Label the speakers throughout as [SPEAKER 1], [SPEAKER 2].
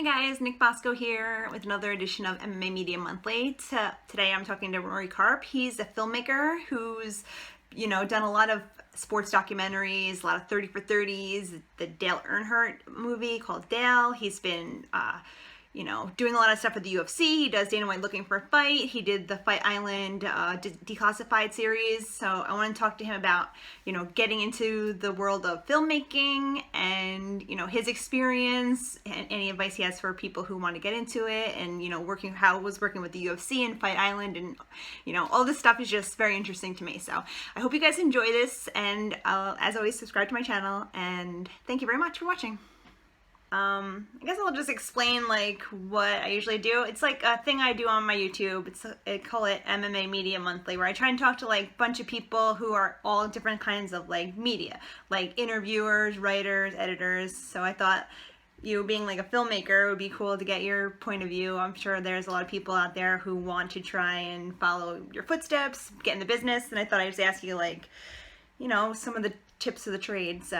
[SPEAKER 1] Hi guys, Nick Bosco here with another edition of MMA Media Monthly. Today I'm talking to Rory Karpf. He's a filmmaker who's, done a lot of sports documentaries, a lot of 30 for 30s, the Dale Earnhardt movie called Dale. He's been doing a lot of stuff with the UFC. He does Dana White Looking for a Fight. He did the Fight Island Declassified series. So I want to talk to him about, getting into the world of filmmaking and, his experience and any advice he has for people who want to get into it and, how it was working with the UFC and Fight Island and, all this stuff is just very interesting to me. So I hope you guys enjoy this and as always, subscribe to my channel and thank you very much for watching. I guess I'll just explain like what I usually do. It's like a thing I do on my YouTube. I call it MMA Media Monthly, where I try and talk to like a bunch of people who are all different kinds of like media, like interviewers, writers, editors. So I thought you being like a filmmaker would be cool to get your point of view. I'm sure there's a lot of people out there who want to try and follow your footsteps, get in the business, and I thought I'd just ask you like, some of the tips of the trade. So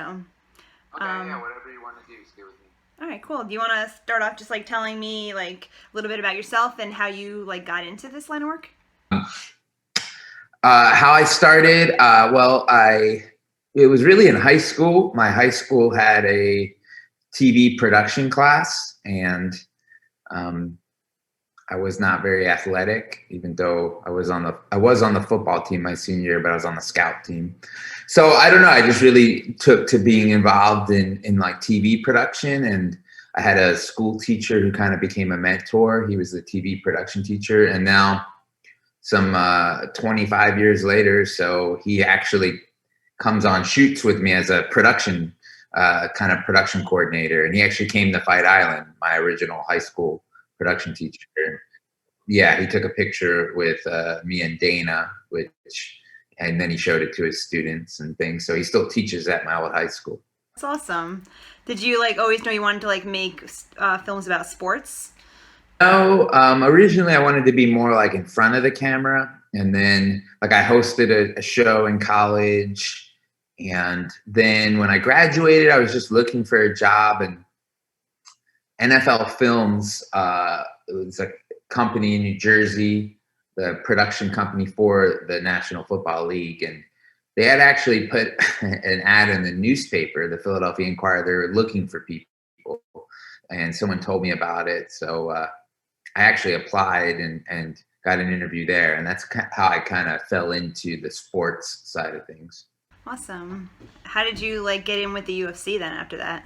[SPEAKER 2] Okay, yeah, whatever you want to do is good with me.
[SPEAKER 1] all right, cool. Do you want to start off just like telling me like a little bit about yourself and how you like got into this line of work?
[SPEAKER 2] How I started, it was really in high school. My high school had a TV production class, and I was not very athletic, even though I was on the football team my senior year, but I was on the scout team. So I don't know. I just really took to being involved in like TV production, and I had a school teacher who kind of became a mentor. He was the TV production teacher, and now some 25 years later, so he actually comes on shoots with me as a production kind of production coordinator, and he actually came to Fight Island, my original high school production teacher. Yeah, he took a picture with me and Dana, and then he showed it to his students and things. So he still teaches at my old high school.
[SPEAKER 1] That's awesome. Did you like always know you wanted to like make films about sports?
[SPEAKER 2] No, originally I wanted to be more like in front of the camera, and then like I hosted a show in college, and then when I graduated, I was just looking for a job, and NFL Films, it was a company in New Jersey, the production company for the National Football League, and they had actually put an ad in the newspaper, the Philadelphia Inquirer. They were looking for people, and someone told me about it, so I actually applied and got an interview there, and that's how I kind of fell into the sports side of things.
[SPEAKER 1] Awesome. How did you like get in with the UFC then after that?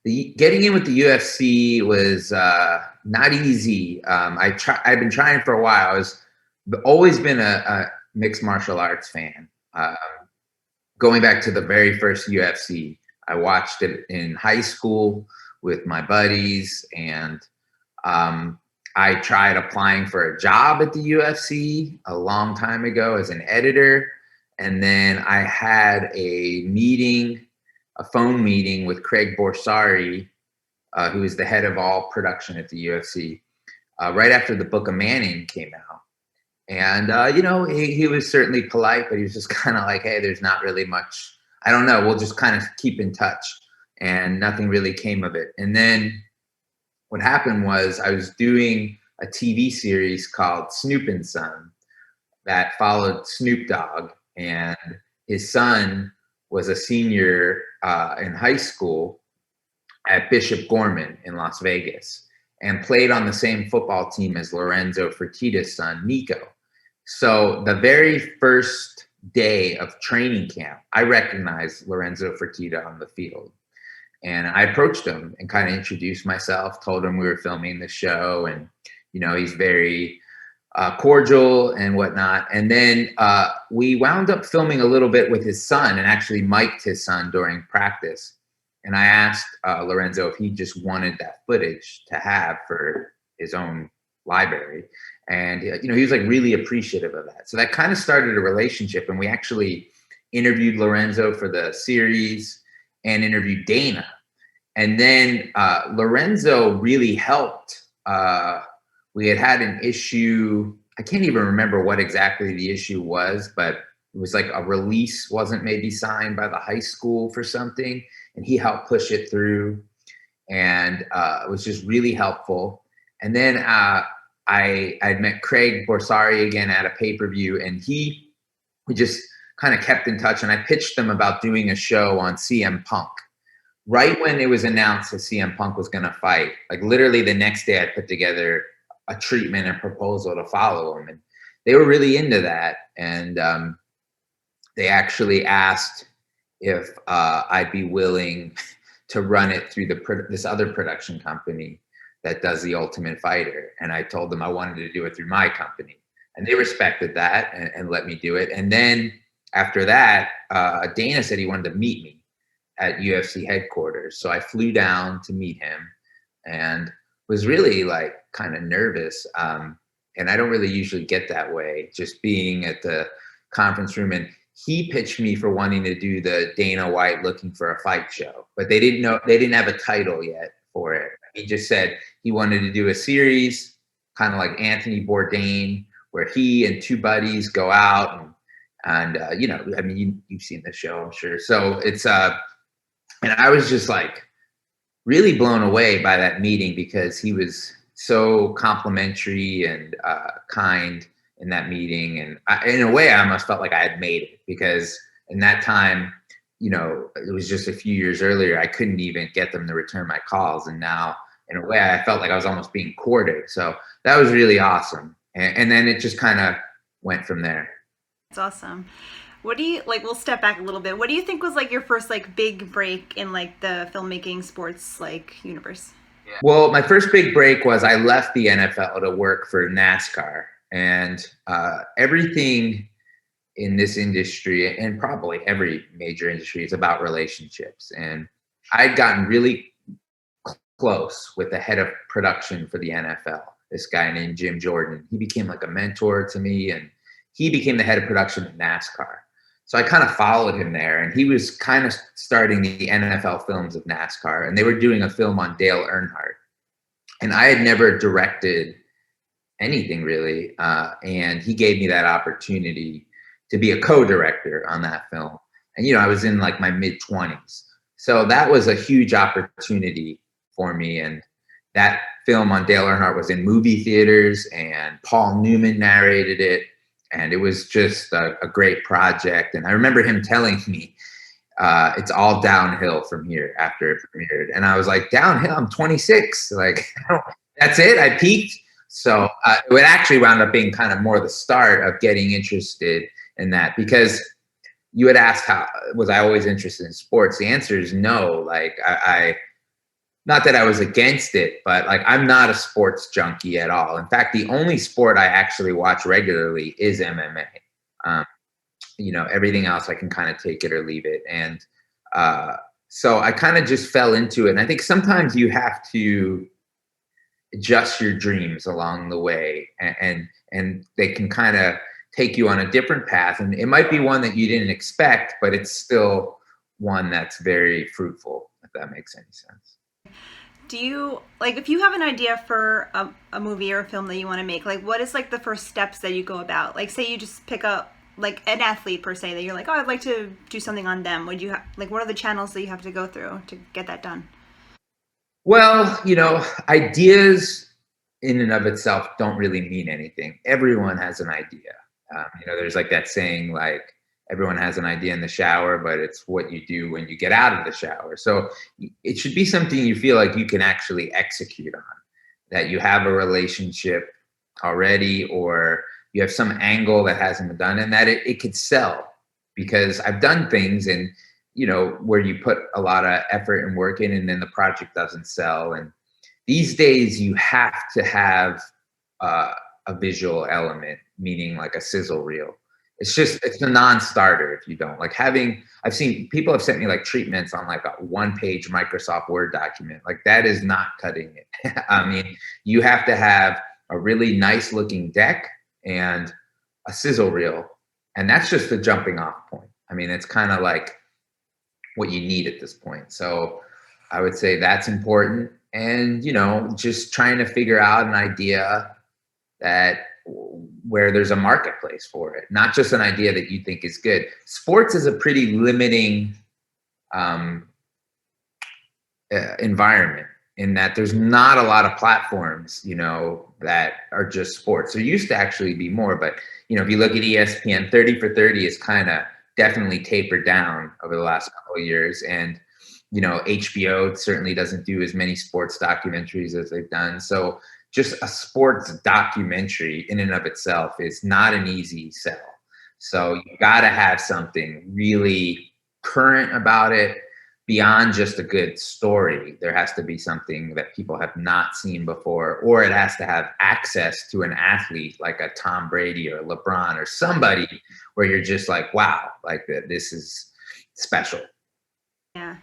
[SPEAKER 2] Getting in with the UFC was not easy. I've been trying for a while. Always been a mixed martial arts fan. Going back to the very first UFC, I watched it in high school with my buddies, and I tried applying for a job at the UFC a long time ago as an editor, and then I had a phone meeting with Craig Borsari, who is the head of all production at the UFC, right after the Book of Manning came out. And, he was certainly polite, but he was just kind of like, hey, there's not really much, I don't know, we'll just kind of keep in touch. And nothing really came of it. And then what happened was I was doing a TV series called Snoop and Son that followed Snoop Dogg, and his son was a senior in high school at Bishop Gorman in Las Vegas and played on the same football team as Lorenzo Fertitta's son, Nico. So the very first day of training camp, I recognized Lorenzo Fertitta on the field. And I approached him and kind of introduced myself, told him we were filming the show, and, he's very cordial and whatnot. And then we wound up filming a little bit with his son and actually mic'd his son during practice. And I asked Lorenzo if he just wanted that footage to have for his own library. And, he was like really appreciative of that. So that kind of started a relationship. And we actually interviewed Lorenzo for the series and interviewed Dana. And then Lorenzo really helped. We had an issue. I can't even remember what exactly the issue was, but it was like a release wasn't maybe signed by the high school for something, and he helped push it through. and it was just really helpful. And then I'd met Craig Borsari again at a pay-per-view, and we just kind of kept in touch. And I pitched them about doing a show on CM Punk right when it was announced that CM Punk was going to fight. Like literally the next day, I put together a treatment and proposal to follow him, and they were really into that. And they actually asked if I'd be willing to run it through this other production company that does The Ultimate Fighter. And I told them I wanted to do it through my company. And they respected that and let me do it. And then after that, Dana said he wanted to meet me at UFC headquarters. So I flew down to meet him and was really like kind of nervous. And I don't really usually get that way, just being at the conference room. And he pitched me for wanting to do the Dana White Looking for a Fight show, but they didn't have a title yet for it. He just said he wanted to do a series, kind of like Anthony Bourdain, where he and two buddies go out and you know, I mean, you've seen the show, I'm sure. So it's and I was just like really blown away by that meeting because he was so complimentary and kind in that meeting. And in a way, I almost felt like I had made it, because in that time, you know, it was just a few years earlier, I couldn't even get them to return my calls. And now, in a way, I felt like I was almost being courted. So that was really awesome. And then it just kind of went from there.
[SPEAKER 1] That's awesome. What do you like? We'll step back a little bit. What do you think was like your first like big break in like the filmmaking sports like universe?
[SPEAKER 2] Well, my first big break was I left the NFL to work for NASCAR, and everything in this industry, and probably every major industry, is about relationships. And I'd gotten really close with the head of production for the NFL, this guy named Jim Jordan. He became like a mentor to me, and he became the head of production at NASCAR. So I kind of followed him there, and he was kind of starting the NFL films of NASCAR, and they were doing a film on Dale Earnhardt. And I had never directed anything really, and he gave me that opportunity to be a co-director on that film. And you know, I was in like my mid-20s, so that was a huge opportunity for me. And that film on Dale Earnhardt was in movie theaters, and Paul Newman narrated it. And it was just a great project. And I remember him telling me, it's all downhill from here after it premiered. And I was like, downhill? I'm 26. Like, that's it? I peaked? So it actually wound up being kind of more the start of getting interested in that, because you had asked, how was I always interested in sports? The answer is no. Like, I not that I was against it, but like, I'm not a sports junkie at all. In fact, the only sport I actually watch regularly is MMA. You know, everything else I can kind of take it or leave it. And so I kind of just fell into it. And I think sometimes you have to adjust your dreams along the way, and they can kind of take you on a different path. And it might be one that you didn't expect, but it's still one that's very fruitful, if that makes any sense.
[SPEAKER 1] Do you like if you have an idea for a movie or a film that you want to make, like what is like the first steps that you go about? Like say you just pick up like an athlete per se that you're like, oh, I'd like to do something on them. Would you like what are the channels that you have to go through to get that done?
[SPEAKER 2] Well, you know, ideas in and of itself don't really mean anything. Everyone has an idea. You know, there's like that saying, like, everyone has an idea in the shower, but it's what you do when you get out of the shower. So it should be something you feel like you can actually execute on, that you have a relationship already, or you have some angle that hasn't been done, and that it could sell. Because I've done things, and you know, where you put a lot of effort and work in, and then the project doesn't sell. And these days you have to have a visual element, meaning like a sizzle reel. It's a non-starter if you don't. Like I've seen people have sent me like treatments on like a 1-page Microsoft Word document. Like that is not cutting it. I mean, you have to have a really nice looking deck and a sizzle reel. And that's just the jumping off point. I mean, it's kind of like what you need at this point. So I would say that's important. And, you know, just trying to figure out an idea where there's a marketplace for it, not just an idea that you think is good. Sports is a pretty limiting environment. in that there's not a lot of platforms, that are just sports. There used to actually be more, but if you look at ESPN, 30 for 30 is kind of definitely tapered down over the last couple of years. And, HBO certainly doesn't do as many sports documentaries as they've done. So just a sports documentary in and of itself is not an easy sell. So you got to have something really current about it beyond just a good story. There has to be something that people have not seen before, or it has to have access to an athlete like a Tom Brady or LeBron or somebody where you're just like, wow, like this is special.
[SPEAKER 1] Yeah.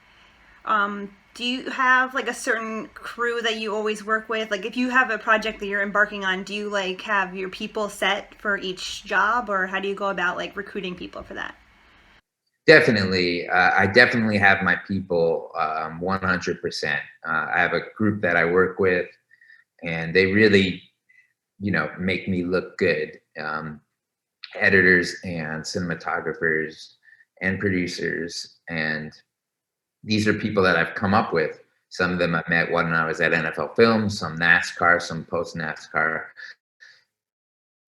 [SPEAKER 1] Do you have like a certain crew that you always work with? Like if you have a project that you're embarking on, do you like have your people set for each job, or how do you go about like recruiting people for that?
[SPEAKER 2] Definitely. I definitely have my people 100%. I have a group that I work with, and they really, make me look good. Editors and cinematographers and producers. And these are people that I've come up with. Some of them I met when I was at NFL Films, some NASCAR, some post NASCAR.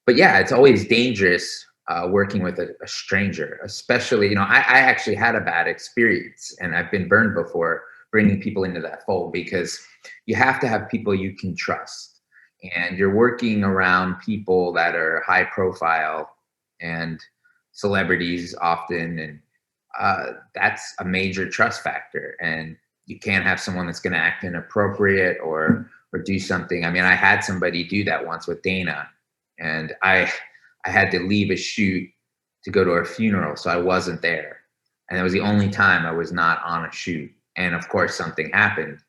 [SPEAKER 2] But yeah, it's always dangerous working with a stranger, especially, I actually had a bad experience and I've been burned before bringing people into that fold, because you have to have people you can trust. And you're working around people that are high profile and celebrities often. And that's a major trust factor. And you can't have someone that's going to act inappropriate or do something. I mean, I had somebody do that once with Dana, and I had to leave a shoot to go to her funeral, so I wasn't there, and it was the only time I was not on a shoot. And of course, something happened,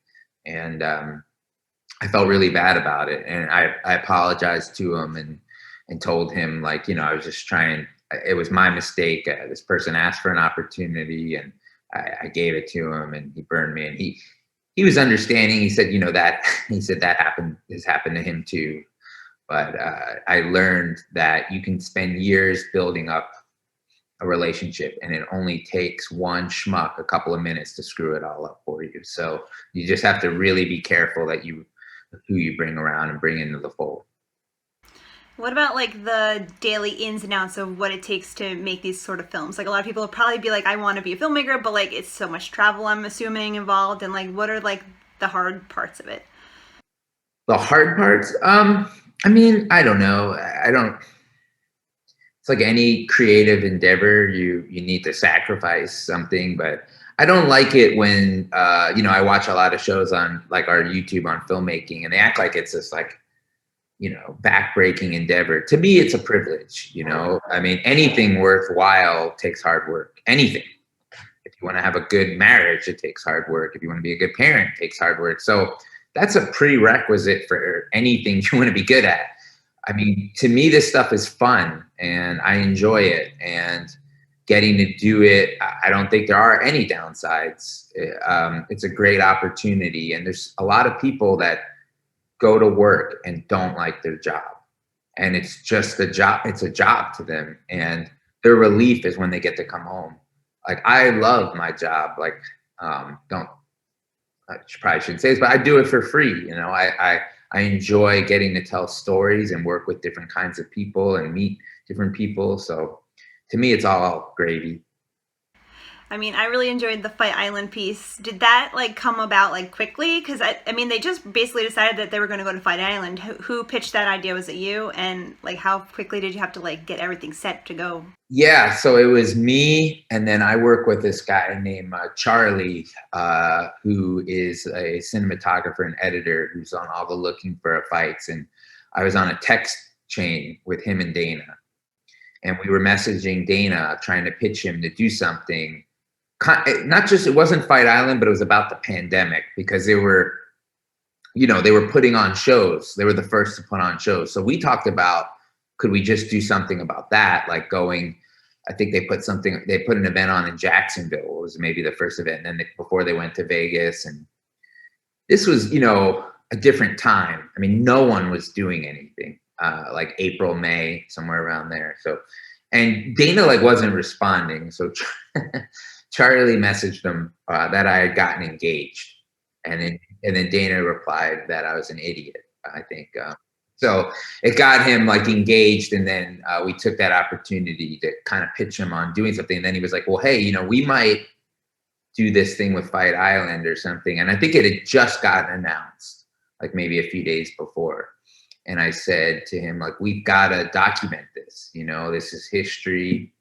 [SPEAKER 2] and I felt really bad about it, and I apologized to him and told him, like, I was just trying. It was my mistake. This person asked for an opportunity, and I gave it to him, and he burned me. And he was understanding. He said, that he said that has happened to him too. But I learned that you can spend years building up a relationship, and it only takes one schmuck a couple of minutes to screw it all up for you. So you just have to really be careful that who you bring around and bring into the fold.
[SPEAKER 1] What about like the daily ins and outs of what it takes to make these sort of films? Like a lot of people will probably be like, I want to be a filmmaker, but like it's so much travel, I'm assuming, involved. And like, what are like the hard parts of it?
[SPEAKER 2] The hard parts, I mean, I don't know. I don't. It's like any creative endeavor, you need to sacrifice something. But I don't like it when I watch a lot of shows on like our YouTube on filmmaking, and they act like it's this like backbreaking endeavor. To me, it's a privilege. I mean, anything worthwhile takes hard work. Anything. If you want to have a good marriage, it takes hard work. If you want to be a good parent, it takes hard work. So that's a prerequisite for anything you want to be good at. I mean, to me, this stuff is fun and I enjoy it, and getting to do it, I don't think there are any downsides. It's a great opportunity, and there's a lot of people that go to work and don't like their job, and it's just a job. It's a job to them, and their relief is when they get to come home. Like, I love my job. Like, don't I probably shouldn't say this, but I do it for free. I enjoy getting to tell stories and work with different kinds of people and meet different people. So to me, it's all gravy.
[SPEAKER 1] I mean, I really enjoyed the Fight Island piece. Did that like come about like quickly? Because I mean, they just basically decided that they were going to go to Fight Island. Who pitched that idea? Was it you? And like, how quickly did you have to like get everything set to go?
[SPEAKER 2] Yeah, so it was me, and then I work with this guy named Charlie, who is a cinematographer and editor who's on all the Looking for a Fights. And I was on a text chain with him and Dana, and we were messaging Dana trying to pitch him to do something. Not just, it wasn't Fight Island, but it was about the pandemic, because they were putting on shows. They were the first to put on shows. So we talked about, could we just do something about that? Like going, I think they put an event on in Jacksonville. It was maybe the first event. And then before they went to Vegas, and this was, a different time. I mean, no one was doing anything, like April, May, somewhere around there. So, and Dana like wasn't responding. So Charlie messaged him that I had gotten engaged, and then and then Dana replied that I was an idiot, I think. So it got him like engaged, and then we took that opportunity to kind of pitch him on doing something. And then he was like, well, hey, we might do this thing with Fight Island or something. And I think it had just gotten announced, like maybe a few days before. And I said to him, like, we've got to document this. This is history.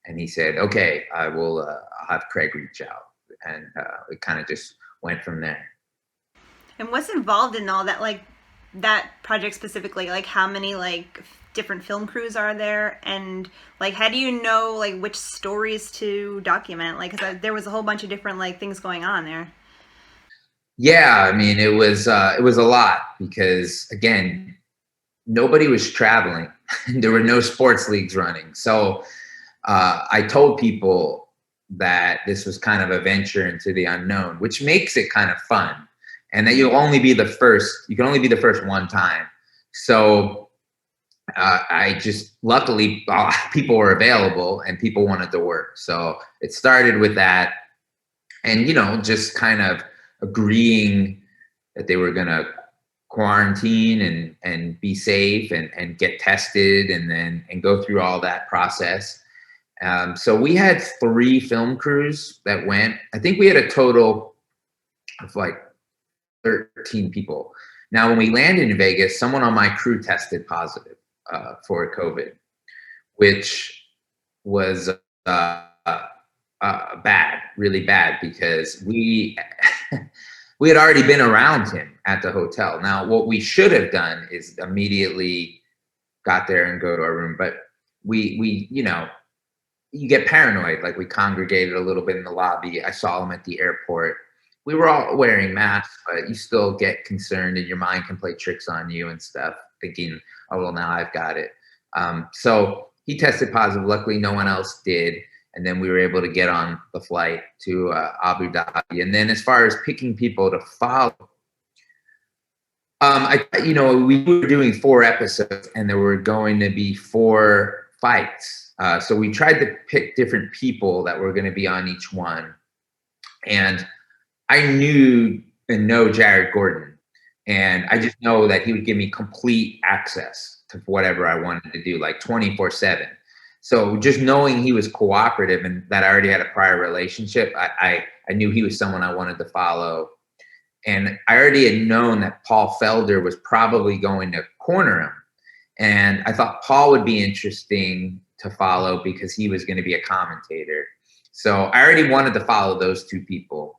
[SPEAKER 2] And he said, okay, I'll have Craig reach out. And it kind of just went from there.
[SPEAKER 1] And what's involved in all that, like that project specifically? Like how many like different film crews are there, and like how do you know like which stories to document? Like, cause there was a whole bunch of different like things going on there.
[SPEAKER 2] Yeah, I mean, it was a lot because again, nobody was traveling. There were no sports leagues running. So I told people that this was kind of a venture into the unknown, which makes it kind of fun, and that you'll only be the first. You can only be the first one time. So I just luckily people were available and people wanted to work. So it started with that, and just kind of agreeing that they were going to quarantine and be safe and get tested and go through all that process. So we had 3 film crews that went. I think we had a total of like 13 people. Now, when we landed in Vegas, someone on my crew tested positive for COVID, which was bad, really bad, because we we had already been around him at the hotel. Now, what we should have done is immediately got there and go to our room, but we you get paranoid. Like we congregated a little bit in the lobby. I saw him at the airport. We were all wearing masks, but you still get concerned, and your mind can play tricks on you and stuff, thinking, oh, well, now I've got it. So he tested positive. Luckily, no one else did. And then we were able to get on the flight to Abu Dhabi. And then as far as picking people to follow, we were doing 4 episodes, and there were going to be 4 fights. So we tried to pick different people that were going to be on each one. And I knew and know Jared Gordon, and I just know that he would give me complete access to whatever I wanted to do, like 24/7. So just knowing he was cooperative and that I already had a prior relationship, I knew he was someone I wanted to follow. And I already had known that Paul Felder was probably going to corner him. And I thought Paul would be interesting to follow because he was going to be a commentator. So I already wanted to follow those 2 people.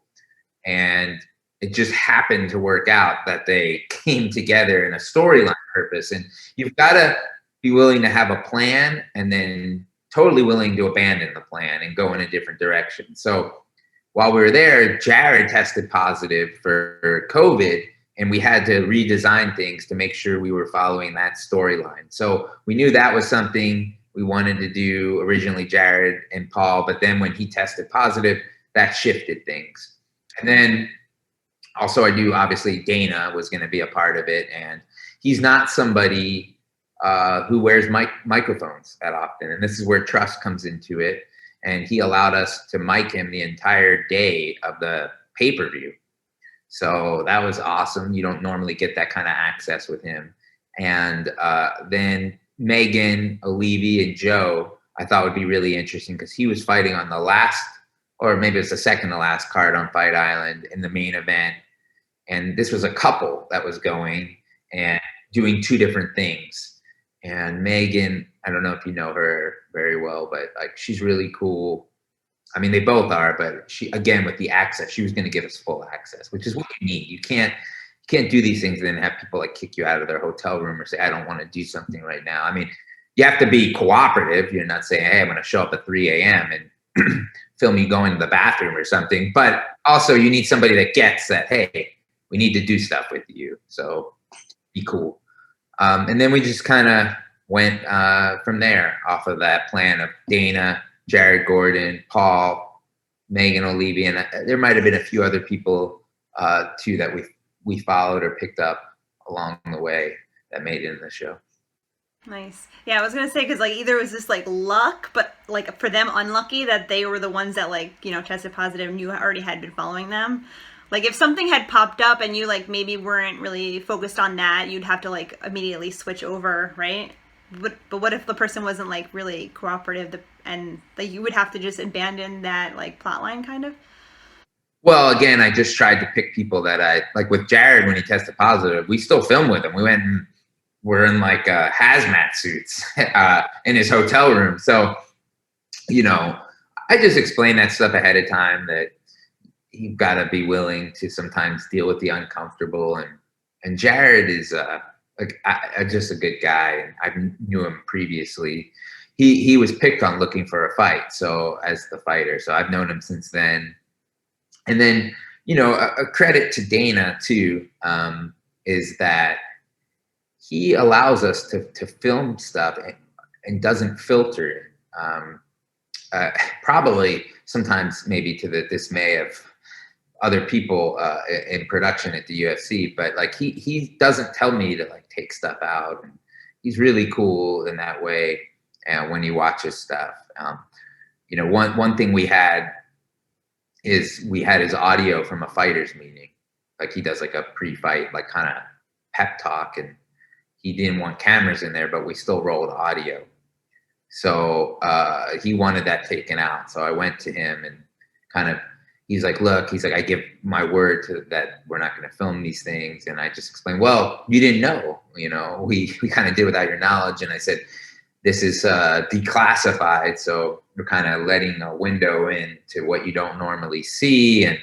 [SPEAKER 2] And it just happened to work out that they came together in a storyline purpose. And you've got to be willing to have a plan, and then totally willing to abandon the plan and go in a different direction. So while we were there, Jared tested positive for COVID, and we had to redesign things to make sure we were following that storyline. So we knew that was something we wanted to do originally, Jared and Paul, but then when he tested positive, that shifted things. And then also I knew obviously Dana was going to be a part of it, and he's not somebody who wears microphones that often. And this is where trust comes into it. And he allowed us to mic him the entire day of the pay-per-view. So that was awesome. You don't normally get that kind of access with him. And then Megan, Olivi, and Joe, I thought would be really interesting because he was fighting on the last, or maybe it's the second to last card on Fight Island in the main event. And this was a couple that was going and doing 2 different things. And Megan, I don't know if you know her very well, but like she's really cool. I mean, they both are, but she, again, with the access, she was going to give us full access, which is what you need. You can't do these things and then have people like kick you out of their hotel room or say, I don't want to do something right now. I mean, you have to be cooperative. You're not saying, hey, I'm going to show up at 3 a.m. and film you going to the bathroom or something. But also you need somebody that gets that, hey, we need to do stuff with you. So be cool. And then we just kind of went from there off of that plan of Dana, Jared Gordon, Paul, Megan Olivi, and there might have been a few other people too that we followed or picked up along the way that made it in the show.
[SPEAKER 1] Nice. Yeah, I was gonna say because like either it was just like luck, but like for them unlucky that they were the ones that like tested positive and you already had been following them, Like if something had popped up and you like maybe weren't really focused on that, you'd have to like immediately switch over, right? But what if the person wasn't like really cooperative and like you would have to just abandon that like plot line kind of?
[SPEAKER 2] Well, again, I just tried to pick people that I like. With Jared, when he tested positive, we still filmed with him. We went and we're in like hazmat suits in his hotel room. So, you know, I just explained that stuff ahead of time, that you've got to be willing to sometimes deal with the uncomfortable. And Jared is like just a good guy. I knew him previously. He was picked on looking for a fight, so as the fighter. So I've known him since then. And then, a credit to Dana too, is that he allows us to film stuff and doesn't filter. Um, uh, Probably sometimes maybe to the dismay of other people in production at the UFC, but like he doesn't tell me to like take stuff out. And he's really cool in that way. And when he watches stuff, one thing we had is we had his audio from a fighters meeting. Like he does like a pre-fight, like kind of pep talk, and he didn't want cameras in there, but we still rolled audio. So he wanted that taken out. So I went to him and kind of, he's like, look, he's like, I give my word to that we're not going to film these things. And I just explained, well, you didn't know, we kind of did without your knowledge. And I said, this is declassified. So we're kind of letting a window into what you don't normally see. And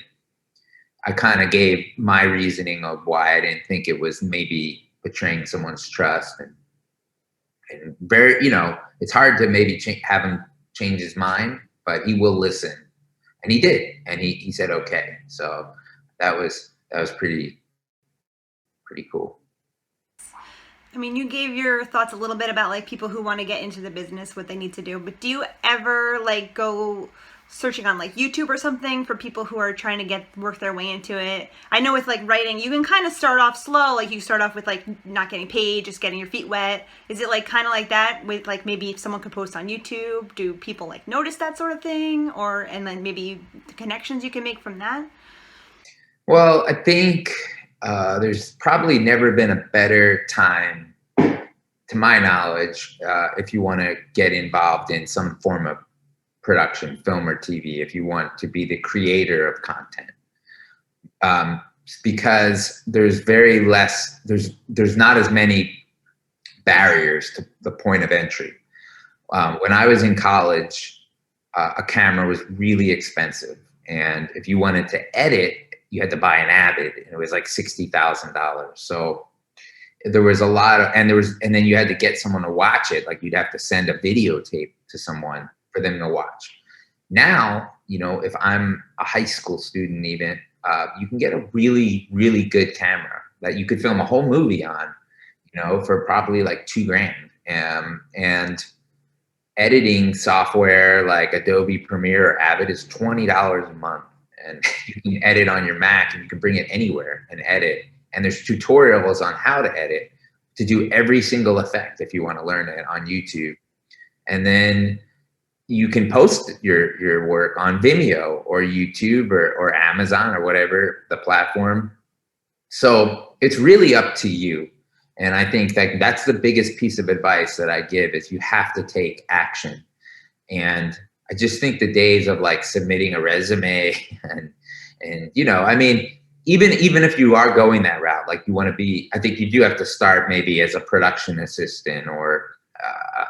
[SPEAKER 2] I kind of gave my reasoning of why I didn't think it was maybe betraying someone's trust. And very, it's hard to maybe have him change his mind, but he will listen. And he did. And he said, okay. So that was pretty cool.
[SPEAKER 1] I mean, you gave your thoughts a little bit about like people who want to get into the business, what they need to do, but do you ever like go searching on like YouTube or something for people who are trying to work their way into it? I know with like writing, you can kind of start off slow, like you start off with like not getting paid, just getting your feet wet. Is it like kind of like that with like maybe if someone could post on YouTube, do people like notice that sort of thing, or and then maybe the connections you can make from that?
[SPEAKER 2] Well, I think there's probably never been a better time, to my knowledge, if you want to get involved in some form of production, film or TV, if you want to be the creator of content. Because there's not as many barriers to the point of entry. When I was in college, a camera was really expensive. And if you wanted to edit, you had to buy an Avid, and it was like $60,000. So there was a lot of, and then you had to get someone to watch it. Like you'd have to send a videotape to someone for them to watch. Now, if I'm a high school student, even, you can get a really, really good camera that you could film a whole movie on, for probably like $2,000. And editing software like Adobe Premiere or Avid is $20 a month. And you can edit on your Mac, and you can bring it anywhere and edit. And there's tutorials on how to edit, to do every single effect if you want to learn it, on YouTube. And then you can post your work on Vimeo or YouTube or Amazon or whatever the platform. So it's really up to you. And I think that's the biggest piece of advice that I give, is you have to take action. And I just think the days of like submitting a resume and I mean, even if you are going that route, like you want to be, I think you do have to start maybe as a production assistant or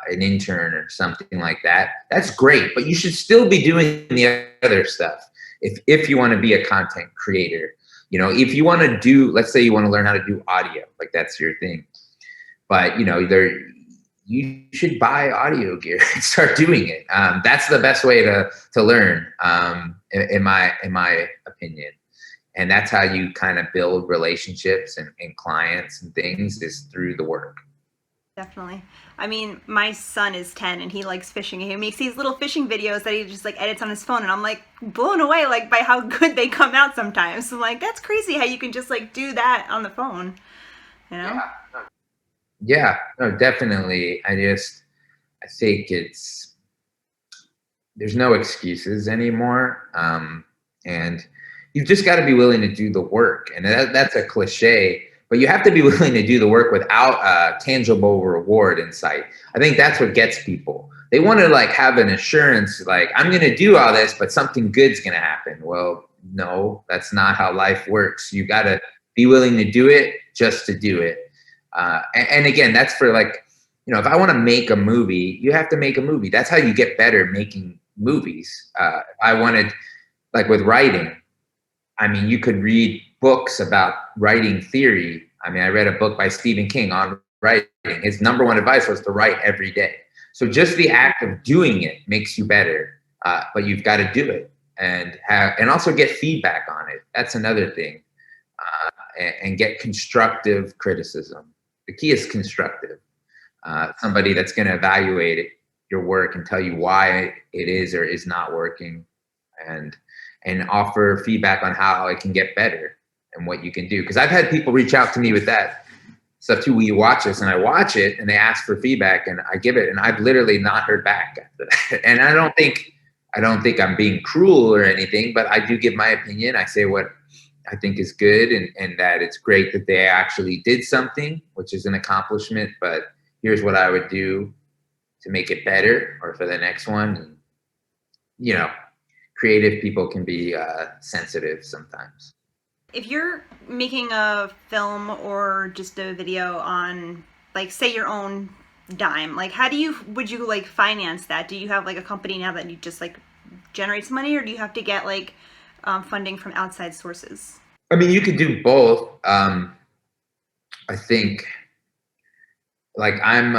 [SPEAKER 2] an intern or something like that. That's great, but you should still be doing the other stuff if you want to be a content creator. If you want to do, let's say you want to learn how to do audio, like that's your thing. But you should buy audio gear and start doing it. That's the best way to learn, in my opinion. And that's how you kind of build relationships and clients and things, is through the work.
[SPEAKER 1] Definitely. I mean, my son is 10 and he likes fishing. He makes these little fishing videos that he just like edits on his phone, and I'm like blown away like by how good they come out sometimes. So like that's crazy how you can just like do that on the phone, you know?
[SPEAKER 2] Yeah, no, definitely. I think there's no excuses anymore. And you've just got to be willing to do the work. And that's a cliche, but you have to be willing to do the work without a tangible reward in sight. I think that's what gets people. They want to like have an assurance, like, I'm going to do all this, but something good's going to happen. Well, no, that's not how life works. You got to be willing to do it just to do it. And again, that's for like, if I want to make a movie, you have to make a movie. That's how you get better making movies. I wanted, like with writing, I mean, you could read books about writing theory. I mean, I read a book by Stephen King on writing. His number one advice was to write every day. So just the act of doing it makes you better, but you've got to do it and also get feedback on it. That's another thing, and get constructive criticism. The key is constructive. Somebody that's going to evaluate your work and tell you why it is or is not working, and offer feedback on how it can get better and what you can do. Because I've had people reach out to me with that stuff too. Will you watch this? And I watch it and they ask for feedback and I give it, and I've literally not heard back after that. And I don't think I'm being cruel or anything, but I do give my opinion. I say what I think is good, and that it's great that they actually did something, which is an accomplishment, but here's what I would do to make it better or for the next one. And, creative people can be sensitive sometimes.
[SPEAKER 1] If you're making a film or just a video on, like, say your own dime, like, would you like finance that? Do you have like a company now that you just like generates money, or do you have to get like funding from outside sources?
[SPEAKER 2] I mean, you could do both. I think, like, I'm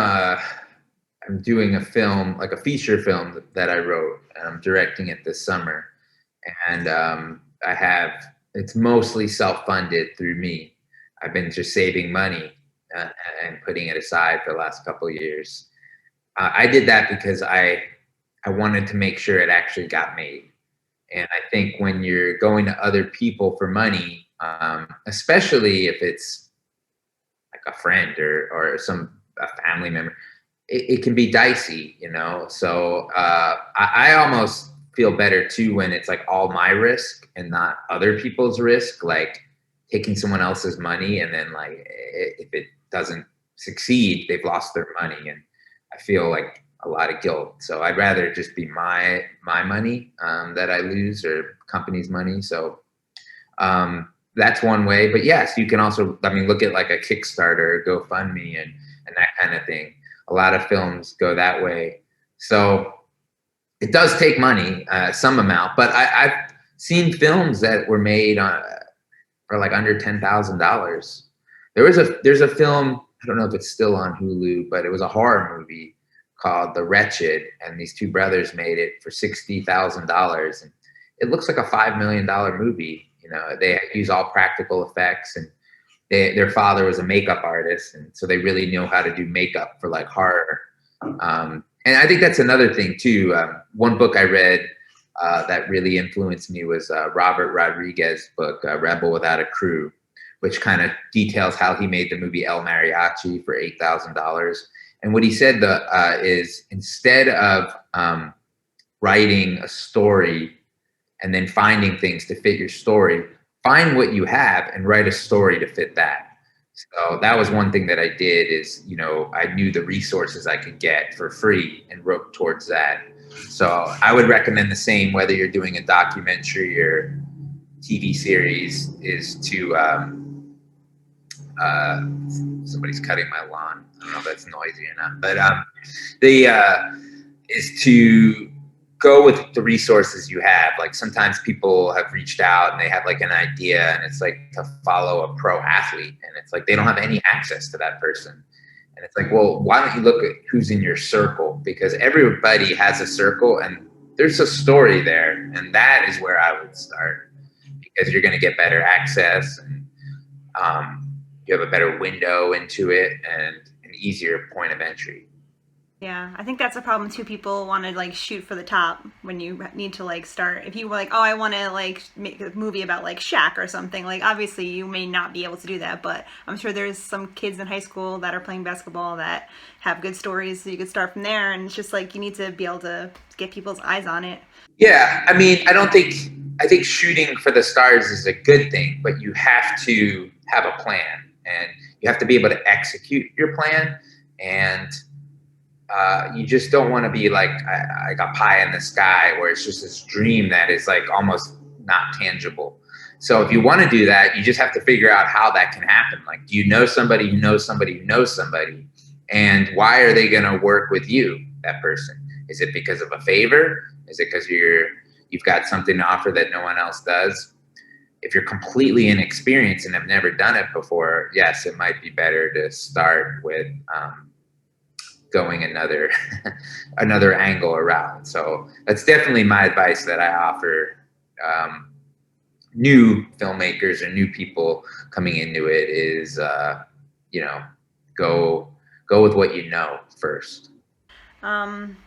[SPEAKER 2] doing a film, like a feature film that I wrote, and I'm directing it this summer. And it's mostly self-funded through me. I've been just saving money and putting it aside for the last couple of years. I did that because I wanted to make sure it actually got made. And I think when you're going to other people for money, especially if it's like a friend or a family member, it can be dicey, So I almost feel better too when it's like all my risk and not other people's risk, like taking someone else's money, and then like if it doesn't succeed, they've lost their money, and I feel like a lot of guilt. So I'd rather just be my money that I lose, or company's money. So that's one way. But yes, you can also, I mean, look at like a Kickstarter, GoFundMe, and that kind of thing. A lot of films go that way. So it does take money, some amount, but I've seen films that were made for like under $10,000. There's a film, I don't know if it's still on Hulu, but it was a horror movie called The Wretched, and these two brothers made it for $60,000, and it looks like a $5 million movie. They use all practical effects, and their father was a makeup artist, and so they really know how to do makeup for like horror. And I think that's another thing too. One book I read that really influenced me was Robert Rodriguez's book, Rebel Without a Crew, which kind of details how he made the movie El Mariachi for $8,000. And what he said is, instead of writing a story and then finding things to fit your story, find what you have and write a story to fit that. So that was one thing that I did is, I knew the resources I could get for free and wrote towards that. So I would recommend the same, whether you're doing a documentary or TV series, is to, somebody's cutting my lawn. I don't know if that's noisy or not, but is to go with the resources you have. Like sometimes people have reached out and they have like an idea, and it's like to follow a pro athlete, and it's like they don't have any access to that person. And it's like, well, why don't you look at who's in your circle? Because everybody has a circle and there's a story there. And that is where I would start, because you're going to get better access, and you have a better window into it and an easier point of entry.
[SPEAKER 1] Yeah, I think that's a problem too. People want to like shoot for the top when you need to like start. If you were like, oh, I want to like make a movie about like Shaq or something, like obviously you may not be able to do that, but I'm sure there's some kids in high school that are playing basketball that have good stories, so you could start from there. And it's just like you need to be able to get people's eyes on it.
[SPEAKER 2] Yeah, I mean, I don't think I think shooting for the stars is a good thing, but you have to have a plan and you have to be able to execute your plan. And you just don't want to be like a pie in the sky where it's just this dream that is like almost not tangible. So if you want to do that, you just have to figure out how that can happen. Like, do you know somebody who knows somebody who knows somebody? And why are they going to work with you, that person? Is it because of a favor? Is it because you've got something to offer that no one else does? If you're completely inexperienced and have never done it before, yes, it might be better to start with going another another angle around. So that's definitely my advice that I offer new filmmakers or new people coming into it is you know go with what you know first.
[SPEAKER 1] Um,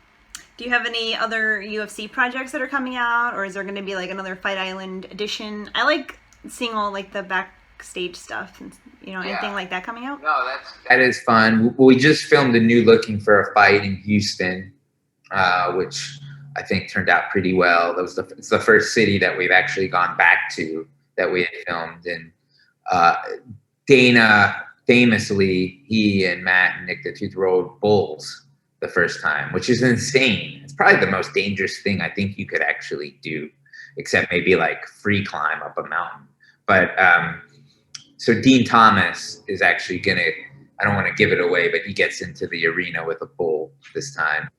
[SPEAKER 1] do you have any other UFC projects that are coming out, or is there going to be like another Fight Island edition? I like seeing all like the backstage stuff and anything like that coming out.
[SPEAKER 2] No, that is fun. We just filmed a new Looking for a Fight in Houston, which I think turned out pretty well. It's the first city that we've actually gone back to that we had filmed. And Dana, famously, he and Matt and Nick the Tooth rode bulls the first time, which is insane. It's probably the most dangerous thing I think you could actually do, except maybe like free climb up a mountain. But so Dean Thomas is actually gonna, I don't want to give it away, but he gets into the arena with a bull this time.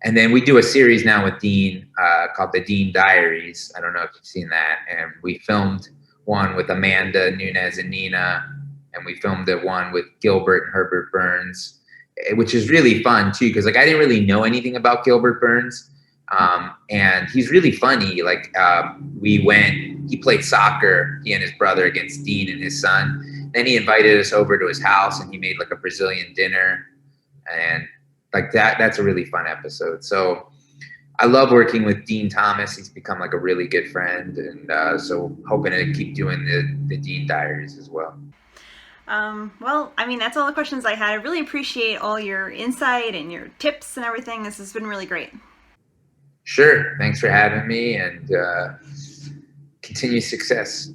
[SPEAKER 2] And then we do a series now with Dean called the Dean Diaries. I don't know if you've seen that. And we filmed one with Amanda Nunes and Nina, and we filmed the one with Gilbert and Herbert Burns, which is really fun too, because like I didn't really know anything about Gilbert Burns. And he's really funny. Like he played soccer, he and his brother, against Dean and his son. Then he invited us over to his house and he made like a Brazilian dinner. And like that's a really fun episode. So I love working with Dean Thomas. He's become like a really good friend. And so hoping to keep doing the Dean Diaries as well.
[SPEAKER 1] Well, I mean, that's all the questions I had. I really appreciate all your insight and your tips and everything. This has been really great.
[SPEAKER 2] Sure. Thanks for having me, and continue success.